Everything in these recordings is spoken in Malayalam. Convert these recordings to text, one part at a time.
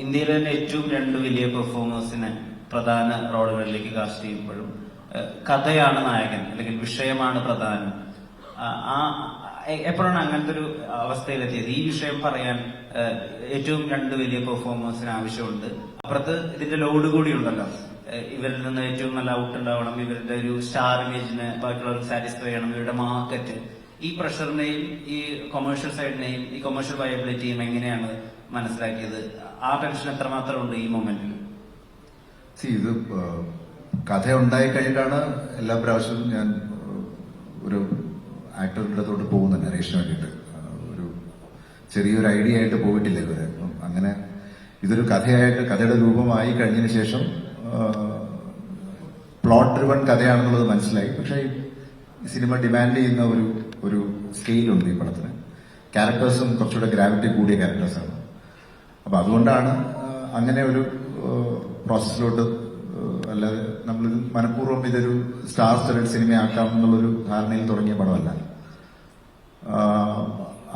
ഇന്ത്യയിലെ തന്നെ ഏറ്റവും രണ്ട് വലിയ പെർഫോമേഴ്സിനെ പ്രധാന റോളുകളിലേക്ക് കാസ്റ്റ് ചെയ്യുമ്പോഴും കഥയാണ് നായകൻ അല്ലെങ്കിൽ വിഷയമാണ് പ്രധാനം. എപ്പോഴാണ് അങ്ങനത്തെ ഒരു അവസ്ഥയിലെത്തിയത്? ഈ വിഷയം പറയാൻ ഏറ്റവും രണ്ട് വലിയ പെർഫോമേഴ്സിന് ആവശ്യമുണ്ട്, അപ്പുറത്ത് ഇതിന്റെ ലോഡ് കൂടി ഉണ്ടല്ലോ. ഇവരിൽ നിന്ന് ഏറ്റവും നല്ല ഔട്ട് ഉണ്ടാവണം, ഇവരുടെ ഒരു സ്റ്റാർ ഇമേജിനെ ബാക്കിയുള്ളവർക്ക് സാറ്റിസ്ഫൈ ചെയ്യണം, ഇവരുടെ മാർക്കറ്റ്. ഈ പ്രഷറിനെയും ഈ കൊമേഴ്ഷ്യൽ സൈഡിനെയും ഈ കൊമേഴ്ഷ്യൽ വയബിലിറ്റിയും എങ്ങനെയാണ് മനസ്സിലാക്കിയത്? ആ ടെൻഷൻ എത്രമാത്രം ഉണ്ട് ഈ മൊമെന്റിൽ? ഇത് കഥ ഉണ്ടായി കഴിഞ്ഞിട്ടാണ് എല്ലാ പ്രാവശ്യവും ഞാൻ ഒരു ആക്ടറിൻ്റെ അടുത്തോട്ട് പോകുന്നത് നരേഷന് വേണ്ടിയിട്ട്. ഒരു ചെറിയൊരു ഐഡിയ ആയിട്ട് പോയിട്ടില്ല ഇവരെ. അങ്ങനെ ഇതൊരു കഥയായിട്ട് കഥയുടെ രൂപമായി കഴിഞ്ഞതിന് ശേഷം പ്ലോട്ട് ഡ്രിവൺ കഥയാണെന്നുള്ളത് മനസ്സിലായി. പക്ഷേ ഈ സിനിമ ഡിമാൻഡ് ചെയ്യുന്ന ഒരു സ്കെയിലുണ്ട് ഈ പടത്തിന്. ക്യാരക്ടേഴ്സും കുറച്ചുകൂടെ ഗ്രാവിറ്റി കൂടിയ ക്യാരക്ടേഴ്സാണ്. അപ്പൊ അതുകൊണ്ടാണ് അങ്ങനെ ഒരു പ്രോസസ്സിലോട്ട്, അല്ലാതെ നമ്മളിത് മനഃപൂർവ്വം ഇതൊരു സ്റ്റാർ സ്റ്റഡഡ് സിനിമയാക്കാം എന്നുള്ളൊരു ധാരണയിൽ തുടങ്ങിയ പടമല്ല.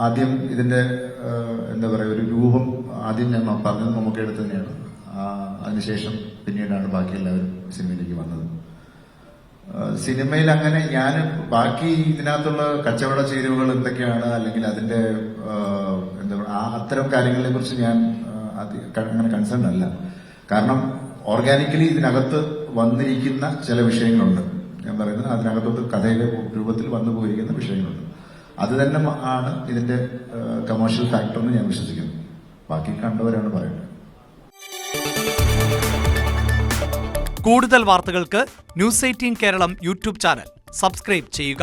ആദ്യം ഇതിന്റെ എന്താ പറയുക, ഒരു രൂപം ആദ്യം ഞാൻ പറഞ്ഞത് മമ്മൂക്കയുടെ തന്നെയാണ്. അതിനുശേഷം പിന്നീടാണ് ബാക്കി എല്ലാവരും സിനിമയിലേക്ക് വന്നത്. സിനിമയിൽ അങ്ങനെ ഞാൻ ബാക്കി ഇതിനകത്തുള്ള കച്ചവട ചേരുവകൾ എന്തൊക്കെയാണ്, അല്ലെങ്കിൽ അതിന്റെ എന്താ പറയുക, അത്തരം കാര്യങ്ങളെ കുറിച്ച് ഞാൻ അങ്ങനെ കൺസേൺ അല്ല. കാരണം ഓർഗാനിക്കലി ഇതിനകത്ത് വന്നിരിക്കുന്ന ചില വിഷയങ്ങളുണ്ട്. ഞാൻ പറയുന്നത് അതിനകത്തോട്ട് കഥയുടെ രൂപത്തിൽ വന്നു പോയിരിക്കുന്ന വിഷയങ്ങളുണ്ട്. അത് തന്നെ ആണ് ഇതിന്റെ കമേഴ്ഷ്യൽ ഫാക്ടർ എന്ന് ഞാൻ വിശ്വസിക്കുന്നു. ബാക്കി കണ്ടവരാണ് പറയുന്നത്. കൂടുതൽ വാർത്തകൾക്ക് News 18 Keralam YouTube channel subscribe ചെയ്യുക.